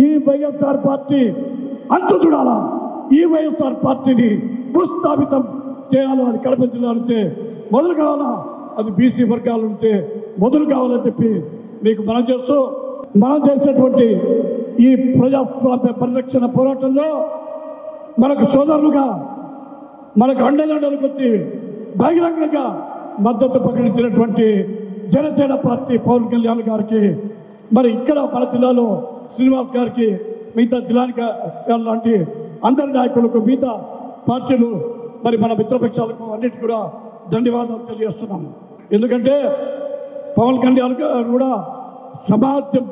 ఈ వైఎస్ఆర్ పార్టీ అంతు చూడాలా, ఈ వైఎస్ఆర్ పార్టీని భూస్థాపితం చేయాలా, అది కడప జిల్లా నుంచే మొదలు కావాలా, అది బీసీ వర్గాల నుంచే మొదలు కావాలని చెప్పి మీకు మనం చేస్తూ, మనం చేసేటువంటి ఈ ప్రజాస్వామ్య పరిరక్షణ పోరాటంలో మనకు సోదరులుగా, మనకు అండదండలకు వచ్చి బహిరంగంగా మద్దతు ప్రకటించినటువంటి జనసేన పార్టీ పవన్ కళ్యాణ్ గారికి, మరి ఇక్కడ మన జిల్లాలో శ్రీనివాస్ గారికి, మిగతా జిల్లానికి లాంటి అందరి నాయకులకు, మిగతా పార్టీలు, మరి మన మిత్రపక్షాలకు అన్నిటి కూడా ధన్యవాదాలు తెలియజేస్తున్నాము. ఎందుకంటే పవన్ కళ్యాణ్ గారు కూడా సమాజం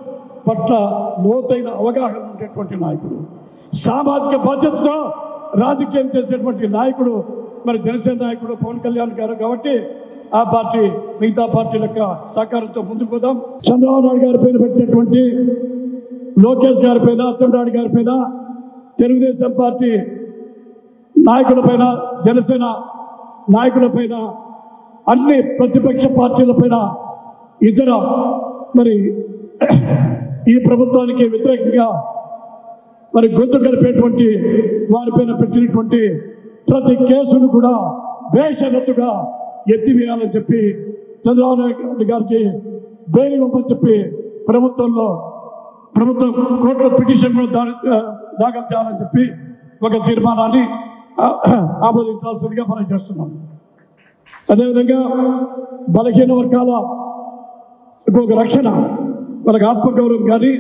పట్ల లోతైన అవగాహన ఉండేటువంటి నాయకుడు, సామాజిక బాధ్యతతో రాజకీయం చేసేటువంటి నాయకుడు, మరి జనసేన నాయకుడు పవన్ కళ్యాణ్ గారు. కాబట్టి ఆ పార్టీ మిగతా పార్టీల యొక్క సహకారంతో ముందుకు పోదాం. చంద్రబాబు నాయుడు గారి పైన పెట్టినటువంటి, లోకేష్ గారి పైన, అచ్చెన్నాయుడు గారి పైన, తెలుగుదేశం పార్టీ నాయకులపైన, జనసేన నాయకులపైన, అన్ని ప్రతిపక్ష పార్టీలపైన, ఇతర మరి ఈ ప్రభుత్వానికి వ్యతిరేకంగా మరి గొంతు కలిపేటువంటి వారిపైన పెట్టినటువంటి ప్రతి కేసును కూడా బేషరతుగా ఎత్తివేయాలని చెప్పి చంద్రబాబు నాయుడు గారికి బెయిల్ ఇవ్వమని చెప్పి ప్రభుత్వం కోర్టులో పిటిషన్ కూడా దాఖలు చేయాలని చెప్పి ఒక తీర్మానాన్ని ఆమోదించాల్సిందిగా మనం చేస్తున్నాం. అదేవిధంగా బలహీన వర్గాల ఒక రక్షణ, వాళ్ళకి ఆత్మగౌరవం కానీ,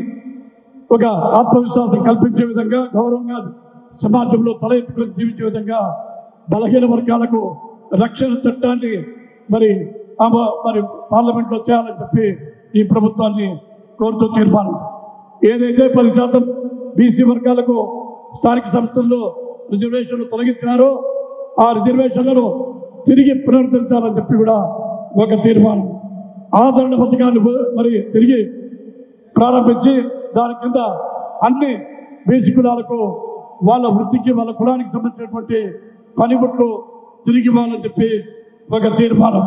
ఒక ఆత్మవిశ్వాసం కల్పించే విధంగా, గౌరవంగా సమాజంలో తల ఎత్తుకుని జీవించే విధంగా బలహీన వర్గాలకు రక్షణ చట్టాన్ని మరి పార్లమెంట్లో చేయాలని చెప్పి ఈ ప్రభుత్వాన్ని కోరుతూ తీర్మానం. ఏదైతే 10% బీసీ వర్గాలకు స్థానిక సంస్థల్లో రిజర్వేషన్లు తొలగించినారో ఆ రిజర్వేషన్లను తిరిగి పునరుద్ధరించాలని చెప్పి కూడా ఒక తీర్మానం. ఆదరణ పథకాన్ని మరి తిరిగి ప్రారంభించి దాని కింద అన్ని బీసీ కులాలకు వాళ్ళ వృత్తికి, వాళ్ళ కులానికి సంబంధించినటువంటి పనిముట్లు తిరిగి ఇవ్వాలని చెప్పి ఒక తీర్మానం.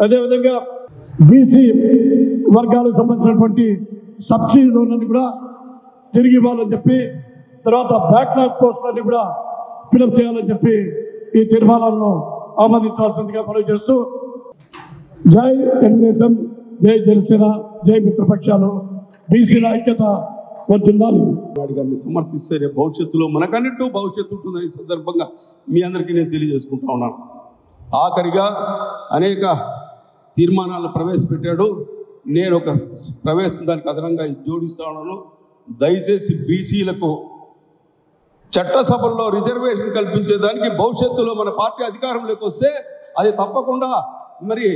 అదేవిధంగా బీసీ వర్గాలకు సంబంధించినటువంటి సబ్సిడీ లోన్లను కూడా తిరిగి ఇవ్వాలని చెప్పి, తర్వాత బ్యాక్లాగ్ పోస్టులన్నీ కూడా ఫిలప్ చేయాలని చెప్పి ఈ తీర్మానాలను ఆమోదించాల్సిందిగా మనం చేస్తూ, జై తెలుగుదేశం, జై జనసేన, జై మిత్రపక్షాలు, బీసీల ఐక్యత వర్ధిల్లాలి. గారిని సమర్థిస్తే రేపు భవిష్యత్తులో మనకన్నట్టు భవిష్యత్తు ఉంటుందని సందర్భంగా మీ అందరికీ నేను తెలియజేసుకుంటా ఉన్నాను. ఆఖరిగా అనేక తీర్మానాలు ప్రవేశపెట్టాడు. నేను ఒక దానికి అదనంగా జోడిస్తా ఉన్నాను. దయచేసి బీసీలకు చట్టసభల్లో రిజర్వేషన్ కల్పించేదానికి భవిష్యత్తులో మన పార్టీ అధికారంలోకి వస్తే అది తప్పకుండా మరి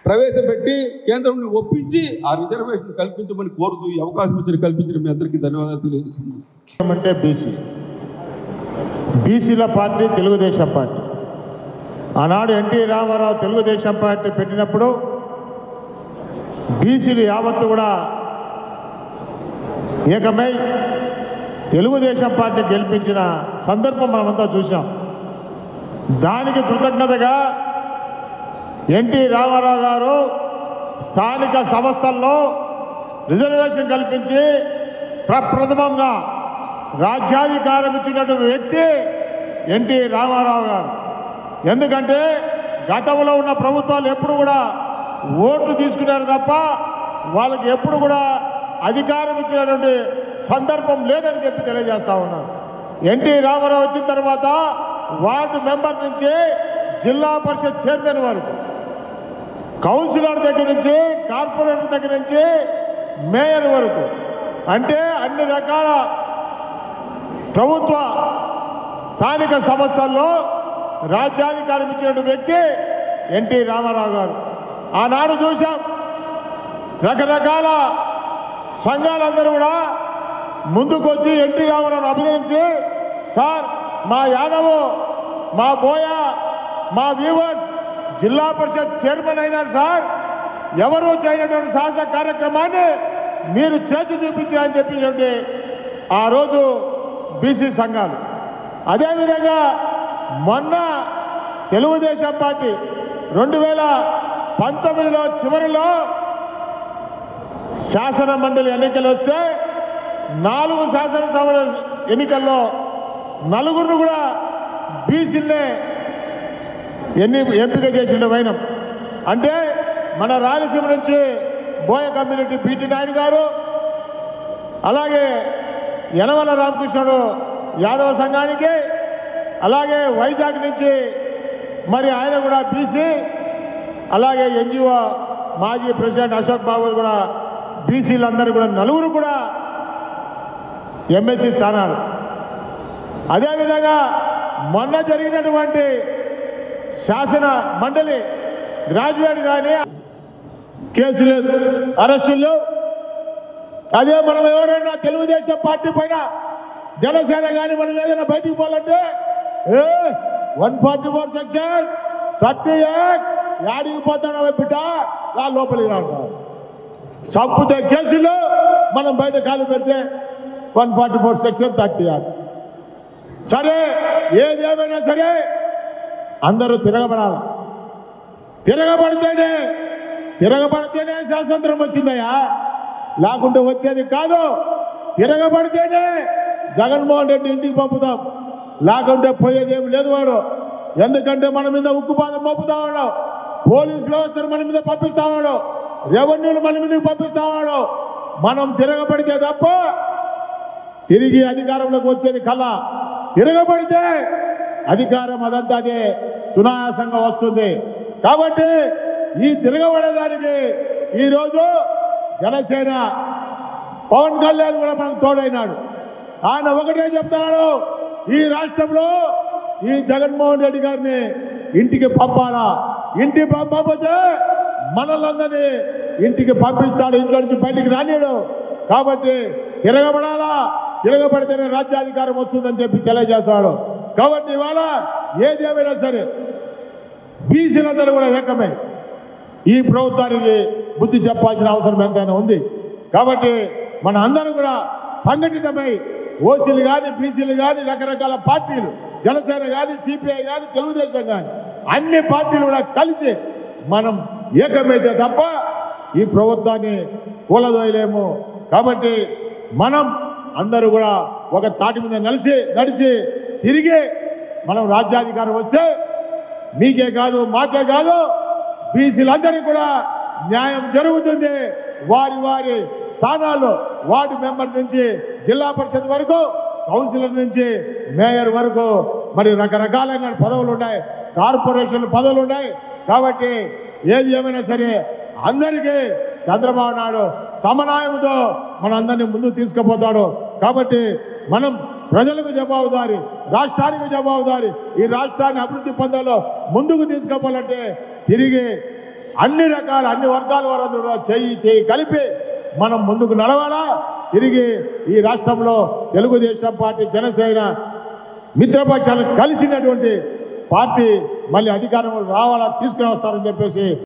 ప్రవేశపెట్టి కేంద్రంని ఒప్పించి ఆ రిజర్వేషన్ కల్పించమని కోరుతూ ఈ అవకాశం ఇచ్చి కల్పించిన మీ అందరికీ ధన్యవాదాలు తెలియజేస్తుంది. అంటే బీసీల పార్టీ తెలుగుదేశం పార్టీ. ఆనాడు ఎన్టీ రామారావు తెలుగుదేశం పార్టీ పెట్టినప్పుడు బీసీలు యావత్తు కూడా ఏకమై తెలుగుదేశం పార్టీ గెలిపించిన సందర్భం మనమంతా చూసాం. దానికి కృతజ్ఞతగా ఎన్టీ రామారావు గారు స్థానిక సంస్థల్లో రిజర్వేషన్ కల్పించి ప్రప్రథమంగా రాజ్యాధికారం ఇచ్చినటువంటి వ్యక్తి ఎన్టీ రామారావు గారు. ఎందుకంటే గతంలో ఉన్న ప్రభుత్వాలు ఎప్పుడు కూడా ఓట్లు తీసుకున్నారు తప్ప వాళ్ళకి ఎప్పుడు కూడా అధికారం ఇచ్చినటువంటి సందర్భం లేదని చెప్పి తెలియజేస్తా ఉన్నాను. ఎన్టీ రామారావు వచ్చిన తర్వాత వార్డు మెంబర్ నుంచి జిల్లా పరిషత్ చైర్మన్ వరకు, కౌన్సిలర్ దగ్గర నుంచి, కార్పొరేటర్ దగ్గర నుంచి మేయర్ వరకు, అంటే అన్ని రకాల ప్రభుత్వ స్థానిక సంస్థల్లో రాజ్యాధికారం ఇచ్చిన వ్యక్తి ఎన్టీ రామారావు గారు. ఆనాడు చూసాం రకరకాల సంఘాలందరూ కూడా ముందుకు వచ్చి ఎన్టీ రామారావును అభినందించి, సార్ మా యాదవ్, మా బోయ, మా వీవర్స్ జిల్లా పరిషత్ చైర్మన్ అయినారు సార్, ఎవరు చేయనటువంటి సాహస కార్యక్రమాన్ని మీరు చేసి చూపించారని చెప్పి ఆ రోజు బీసీ సంఘాలు. అదేవిధంగా మొన్న తెలుగుదేశం పార్టీ 2019లో చివరిలో శాసన మండలి ఎన్నికలు వస్తే 4 శాసనసభ ఎన్నికల్లో నలుగురు కూడా బీసీలనే ఎంపిక చేసిన వైనం. అంటే మన రాయలసీమ నుంచి బోయ కమ్యూనిటీ పీటీ నాయుడు గారు, అలాగే యనమల రామకృష్ణుడు యాదవ సంఘానికి, అలాగే వైజాగ్ నుంచి మరి ఆయన కూడా బీసీ, అలాగే ఎన్జిఓ మాజీ ప్రెసిడెంట్ అశోక్ బాబు కూడా బీసీలందరూ కూడా నలుగురు కూడా ఎమ్మెల్సీ స్థానాలు. అదేవిధంగా మొన్న జరిగినటువంటి శాసన మండలి గ్రాడ్యుయేట్ కానీ కేసు లేదు, అరెస్టులు లేవు. అదే మనం ఎవరైనా తెలుగుదేశం పార్టీ పైన జనసేన కానీ మనం ఏదైనా బయటికి పోవాలంటే 144 సెక్షన్ 38 యాడికి పోతాడో బిడ్డ లోపలికి రాంటారు. సంపుతే కేసులో మనం బయట కాలు పెడితే 144 సెక్షన్ 38. సరే ఏది ఏమైనా సరే అందరూ తిరగబడాలి. తిరగబడితేనే స్వాతంత్రం వచ్చిందయ్యా, లేకుంటే వచ్చేది కాదు. తిరగబడితేనే జగన్మోహన్ రెడ్డి ఇంటికి పంపుతాం, లేకుంటే పోయేదేమి లేదు వాడు. ఎందుకంటే మన మీద ఉక్కుపాదం పంపుతా వాడు, పోలీసు వ్యవస్థను మన మీద పంపిస్తా వాడు, రెవెన్యూలు మన మీదకి పంపిస్తా వాడు. మనం తిరగబడితే తప్ప తిరిగి అధికారంలోకి వచ్చేది కళ. తిరగబడితే అధికారం అదంతా అదే సునాయాసంగా వస్తుంది. కాబట్టి ఈ తిరగబడేదానికి ఈరోజు జనసేన పవన్ కళ్యాణ్ కూడా మనకు తోడైనాడు. ఆయన ఒకటే చెప్తున్నాడు, ఈ రాష్ట్రంలో ఈ జగన్మోహన్ రెడ్డి గారిని ఇంటికి పంపాలా, ఇంటికి పంపకపోతే మనలందరినీ ఇంటికి పంపిస్తాడు, ఇంట్లో నుంచి బయటికి రానియడు. కాబట్టి తిరగబడాలా, తిరగబడితేనే రాజ్యాధికారం వస్తుందని చెప్పి తెలియజేస్తాడు. కాబట్టి ఇవాళ ఏది ఏమైనా సరే బీసీలందరూ కూడా ఏకమై ఈ ప్రభుత్వానికి బుద్ధి చెప్పాల్సిన అవసరం ఎంతైనా ఉంది. కాబట్టి మన అందరూ కూడా సంఘటితమై ఓసీలు కానీ బీసీలు కానీ రకరకాల పార్టీలు, జనసేన కానీ సిపిఐ కానీ తెలుగుదేశం కానీ అన్ని పార్టీలు కూడా కలిసి మనం ఏకమైతే తప్ప ఈ ప్రభుత్వాన్ని కూలదోయలేము. కాబట్టి మనం అందరూ కూడా ఒక తాటి మీద నడిచి తిరిగి మనం రాజ్యాధికారం వస్తే మీకే కాదు మాకే కాదు బీసీలందరికీ కూడా న్యాయం జరుగుతుంది. వారి వారి స్థానాల్లో వార్డు మెంబర్ నుంచి జిల్లా పరిషత్ వరకు, కౌన్సిలర్ నుంచి మేయర్ వరకు మరి రకరకాలైన పదవులు ఉన్నాయి, కార్పొరేషన్ పదవులు ఉన్నాయి. కాబట్టి ఏది ఏమైనా సరే అందరికీ చంద్రబాబు నాయుడు సమన్వయంతో మన అందరినీ ముందుకు తీసుకుపోతాడు. కాబట్టి మనం ప్రజలకు జవాబుదారి, రాష్ట్రానికి జవాబుదారి. ఈ రాష్ట్రాన్ని అభివృద్ధి పొందాలో ముందుకు తీసుకుపోవాలంటే తిరిగి అన్ని వర్గాల వారందరూ చేయి కలిపి మనం ముందుకు నడవాలా. తిరిగి ఈ రాష్ట్రంలో తెలుగుదేశం పార్టీ, జనసేన మిత్రపక్షాలను కలిసినటువంటి పార్టీ మళ్ళీ అధికారంలో రావాలా, తీసుకుని వస్తారని చెప్పేసి